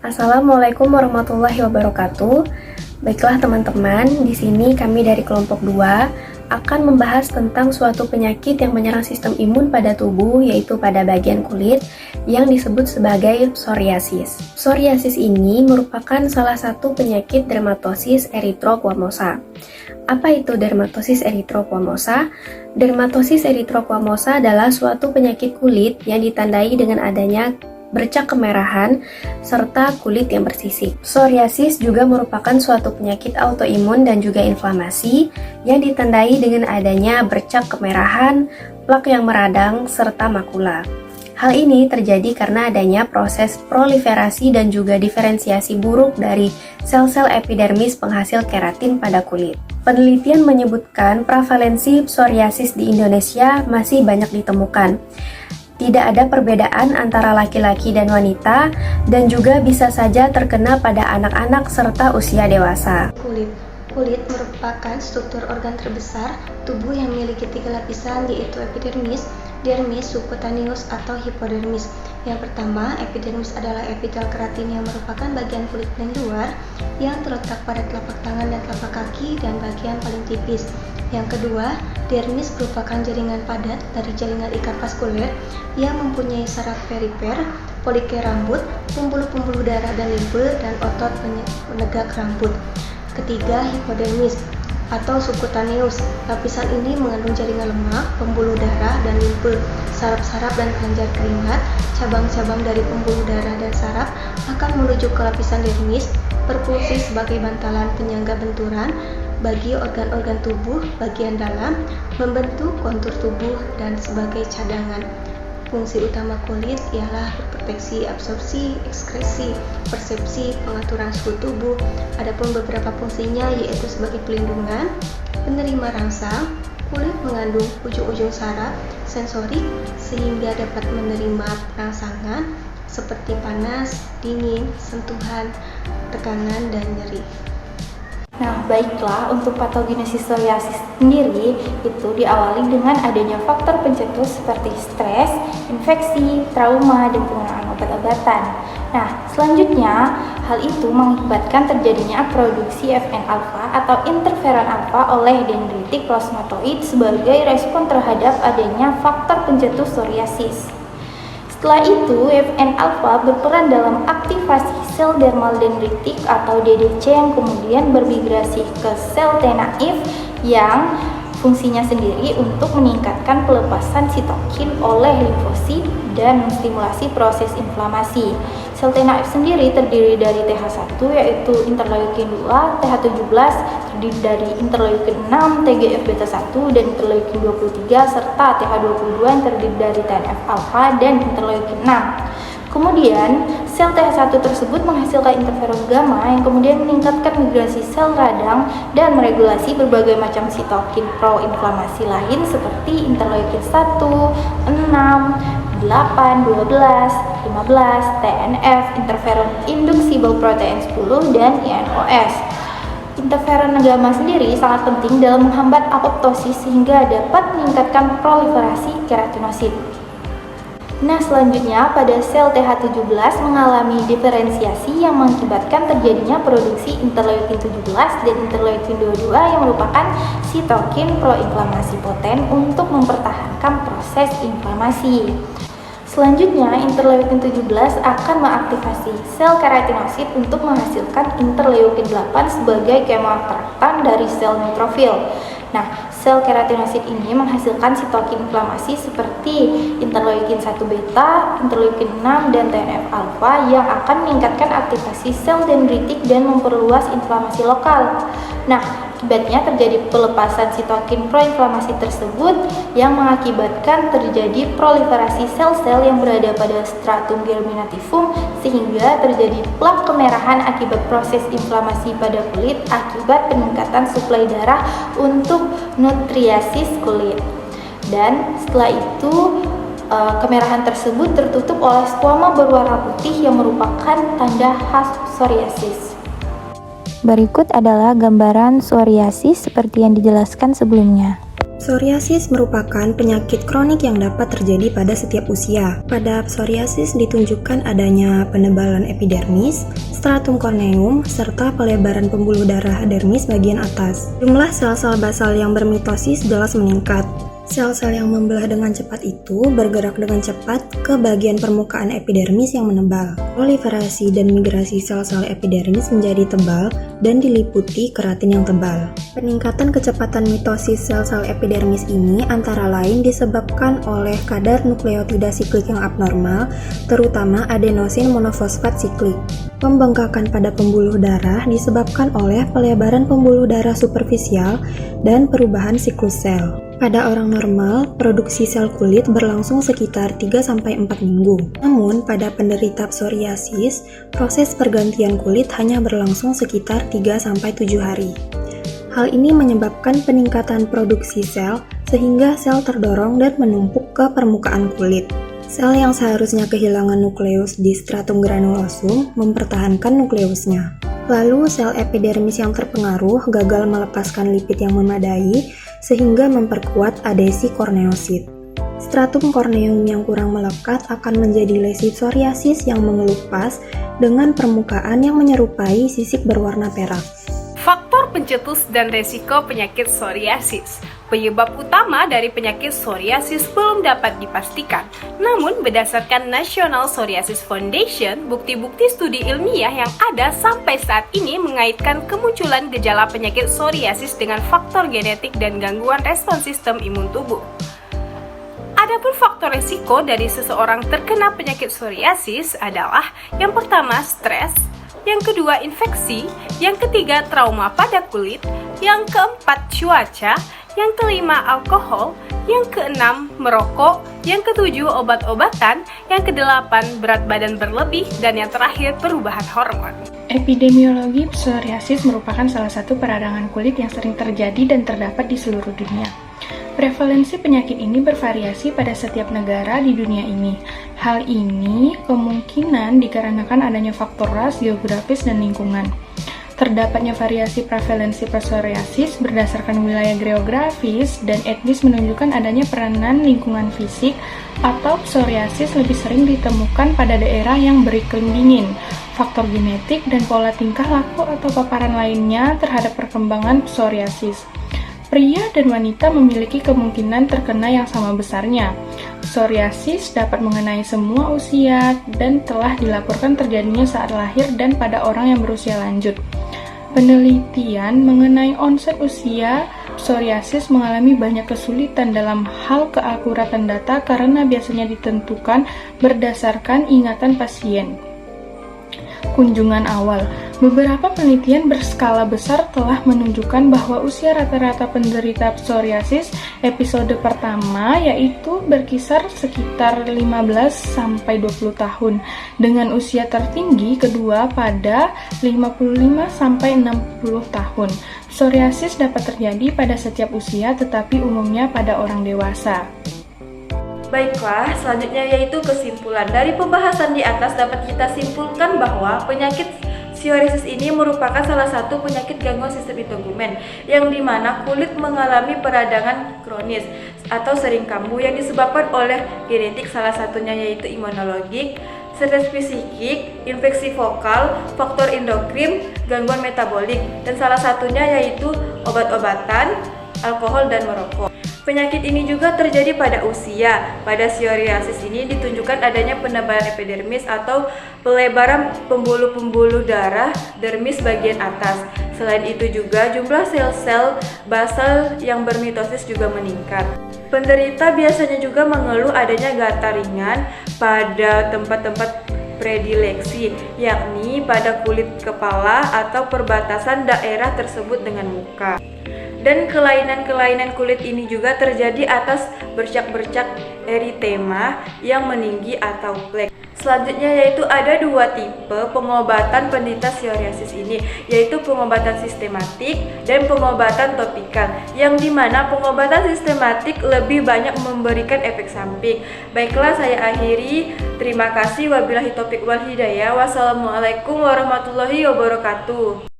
Assalamualaikum warahmatullahi wabarakatuh. Baiklah teman-teman, di sini kami dari kelompok 2 akan membahas tentang suatu penyakit yang menyerang sistem imun pada tubuh, yaitu pada bagian kulit yang disebut sebagai psoriasis. Psoriasis ini merupakan salah satu penyakit dermatosis erythroquamosa. Apa itu dermatosis erythroquamosa? Dermatosis erythroquamosa adalah suatu penyakit kulit yang ditandai dengan adanya bercak kemerahan, serta kulit yang bersisik. Psoriasis juga merupakan suatu penyakit autoimun dan juga inflamasi yang ditandai dengan adanya bercak kemerahan, plak yang meradang, serta makula. Hal ini terjadi karena adanya proses proliferasi dan juga diferensiasi buruk dari sel-sel epidermis penghasil keratin pada kulit. Penelitian menyebutkan prevalensi psoriasis di Indonesia masih banyak ditemukan. Tidak ada perbedaan antara laki-laki dan wanita, dan juga bisa saja terkena pada anak-anak serta usia dewasa. Kulit merupakan struktur organ terbesar tubuh yang memiliki 3 lapisan, yaitu epidermis, dermis, subcutaneous atau hipodermis. Yang pertama, epidermis adalah epithel keratin yang merupakan bagian kulit paling luar yang terletak pada telapak tangan dan telapak kaki dan bagian paling tipis. Yang kedua, dermis merupakan jaringan padat dari jaringan ikat vaskuler yang mempunyai saraf perifer, polikel rambut, pembuluh-pembuluh darah dan limfe, dan otot penegak rambut. Ketiga, hipodermis atau subcutaneous. Lapisan ini mengandung jaringan lemak, pembuluh darah dan limfe, saraf-saraf dan kelenjar keringat. Cabang-cabang dari pembuluh darah dan saraf akan menuju ke lapisan dermis, berfungsi sebagai bantalan penyangga benturan bagi organ-organ tubuh bagian dalam, membentuk kontur tubuh, dan sebagai cadangan. Fungsi utama kulit ialah berproteksi, absorpsi, ekskresi, persepsi, pengaturan suhu tubuh. Adapun beberapa fungsinya yaitu sebagai pelindungan, penerima rangsang. Kulit mengandung ujung-ujung saraf sensorik sehingga dapat menerima rangsangan seperti panas, dingin, sentuhan, tekanan, dan nyeri. Nah, baiklah, untuk patogenesis psoriasis sendiri itu diawali dengan adanya faktor pencetus seperti stres, infeksi, trauma, dan penggunaan obat-obatan. Nah, selanjutnya, hal itu mengakibatkan terjadinya produksi FN-alpha atau interferon alfa oleh dendritik plasmatoid sebagai respon terhadap adanya faktor pencetus psoriasis. Setelah itu, FN-alpha berperan dalam aktivasi sel dermal dendritik atau DDC yang kemudian bermigrasi ke sel T naif yang fungsinya sendiri untuk meningkatkan pelepasan sitokin oleh limfosit dan menstimulasi proses inflamasi. Sel T naif sendiri terdiri dari TH1 yaitu interleukin 2, TH17 terdiri dari interleukin 6, TGF-beta 1 dan interleukin 23 serta TH22 yang terdiri dari TNF-alpha dan interleukin 6. Kemudian, sel TH1 tersebut menghasilkan interferon gamma yang kemudian meningkatkan migrasi sel radang dan meregulasi berbagai macam sitokin proinflamasi lain seperti interleukin 1, 6, 8, 12, 15, TNF, interferon inducible protein 10, dan INOS. Interferon gamma sendiri sangat penting dalam menghambat apoptosis sehingga dapat meningkatkan proliferasi keratinosit. Nah, selanjutnya pada sel TH17 mengalami diferensiasi yang mengakibatkan terjadinya produksi interleukin 17 dan interleukin 22 yang merupakan sitokin proinflamasi poten untuk mempertahankan proses inflamasi. Selanjutnya, interleukin 17 akan mengaktifasi sel keratinosit untuk menghasilkan interleukin 8 sebagai kemoatraktan dari sel neutrofil. Nah, sel keratinosit ini menghasilkan sitokin inflamasi seperti interleukin 1 beta, interleukin 6, dan TNF-alpha yang akan meningkatkan aktivasi sel dendritik dan memperluas inflamasi lokal. Nah, akibatnya terjadi pelepasan sitokin proinflamasi tersebut yang mengakibatkan terjadi proliferasi sel-sel yang berada pada stratum germinativum sehingga terjadi plak kemerahan akibat proses inflamasi pada kulit akibat peningkatan suplai darah untuk nutriasis kulit. Dan setelah itu kemerahan tersebut tertutup oleh squama berwarna putih yang merupakan tanda khas psoriasis. Berikut adalah gambaran psoriasis seperti yang dijelaskan sebelumnya. Psoriasis merupakan penyakit kronik yang dapat terjadi pada setiap usia. Pada psoriasis ditunjukkan adanya penebalan epidermis, stratum corneum, serta pelebaran pembuluh darah dermis bagian atas. Jumlah sel-sel basal yang bermitosis jelas meningkat. Sel-sel yang membelah dengan cepat itu bergerak dengan cepat ke bagian permukaan epidermis yang menebal. Proliferasi dan migrasi sel-sel epidermis menjadi tebal dan diliputi keratin yang tebal. Peningkatan kecepatan mitosis sel-sel epidermis ini antara lain disebabkan oleh kadar nukleotida siklik yang abnormal, terutama adenosin monofosfat siklik. Pembengkakan pada pembuluh darah disebabkan oleh pelebaran pembuluh darah superficial dan perubahan siklus sel. Pada orang normal, produksi sel kulit berlangsung sekitar 3-4 minggu. Namun, pada penderita psoriasis, proses pergantian kulit hanya berlangsung sekitar 3-7 hari. Hal ini menyebabkan peningkatan produksi sel, sehingga sel terdorong dan menumpuk ke permukaan kulit. Sel yang seharusnya kehilangan nukleus di stratum granulosum mempertahankan nukleusnya. Lalu, sel epidermis yang terpengaruh gagal melepaskan lipid yang memadai, sehingga memperkuat adesi korneosit. Stratum corneum yang kurang melekat akan menjadi lesi psoriasis yang mengelupas dengan permukaan yang menyerupai sisik berwarna perak. Faktor pencetus dan resiko penyakit psoriasis. Penyebab utama dari penyakit psoriasis belum dapat dipastikan. Namun, berdasarkan National Psoriasis Foundation, bukti-bukti studi ilmiah yang ada sampai saat ini mengaitkan kemunculan gejala penyakit psoriasis dengan faktor genetik dan gangguan respons sistem imun tubuh. Adapun faktor risiko dari seseorang terkena penyakit psoriasis adalah yang pertama stres, yang kedua infeksi, yang ketiga trauma pada kulit, yang keempat cuaca, yang kelima alkohol, yang keenam merokok, yang ketujuh obat-obatan, yang kedelapan berat badan berlebih, dan yang terakhir perubahan hormon. Epidemiologi psoriasis merupakan salah satu peradangan kulit yang sering terjadi dan terdapat di seluruh dunia. Prevalensi penyakit ini bervariasi pada setiap negara di dunia ini. Hal ini kemungkinan dikarenakan adanya faktor ras, geografis, dan lingkungan. Terdapatnya variasi prevalensi psoriasis berdasarkan wilayah geografis dan etnis menunjukkan adanya peranan lingkungan fisik atau psoriasis lebih sering ditemukan pada daerah yang beriklim dingin, faktor genetik, dan pola tingkah laku atau paparan lainnya terhadap perkembangan psoriasis. Pria dan wanita memiliki kemungkinan terkena yang sama besarnya. Psoriasis dapat mengenai semua usia dan telah dilaporkan terjadinya saat lahir dan pada orang yang berusia lanjut. Penelitian mengenai onset usia psoriasis mengalami banyak kesulitan dalam hal keakuratan data karena biasanya ditentukan berdasarkan ingatan pasien. Kunjungan awal. Beberapa penelitian berskala besar telah menunjukkan bahwa usia rata-rata penderita psoriasis episode pertama yaitu berkisar sekitar 15-20 tahun, dengan usia tertinggi kedua pada 55-60 tahun. Psoriasis dapat terjadi pada setiap usia tetapi umumnya pada orang dewasa. Baiklah, selanjutnya yaitu kesimpulan. Dari pembahasan di atas dapat kita simpulkan bahwa penyakit psoriasis ini merupakan salah satu penyakit gangguan sistem integumen yang dimana kulit mengalami peradangan kronis atau sering kambuh yang disebabkan oleh genetik, salah satunya yaitu imunologik, stres psikik, infeksi vokal, faktor endokrin, gangguan metabolik, dan salah satunya yaitu obat-obatan, alkohol, dan merokok. Penyakit ini juga terjadi pada usia. Pada psoriasis ini ditunjukkan adanya penebalan epidermis atau pelebaran pembuluh-pembuluh darah dermis bagian atas. Selain itu juga jumlah sel-sel basal yang bermitosis juga meningkat. Penderita biasanya juga mengeluh adanya gatal ringan pada tempat-tempat predileksi, yakni pada kulit kepala atau perbatasan daerah tersebut dengan muka. Dan kelainan-kelainan kulit ini juga terjadi atas bercak-bercak eritema yang meninggi atau plek. Selanjutnya yaitu ada dua tipe pengobatan penderita psoriasis ini, yaitu pengobatan sistematik dan pengobatan topikal, yang dimana pengobatan sistematik lebih banyak memberikan efek samping. Baiklah, saya akhiri. Terima kasih. Wabillahi taufiq wal hidayah. Wassalamualaikum warahmatullahi wabarakatuh.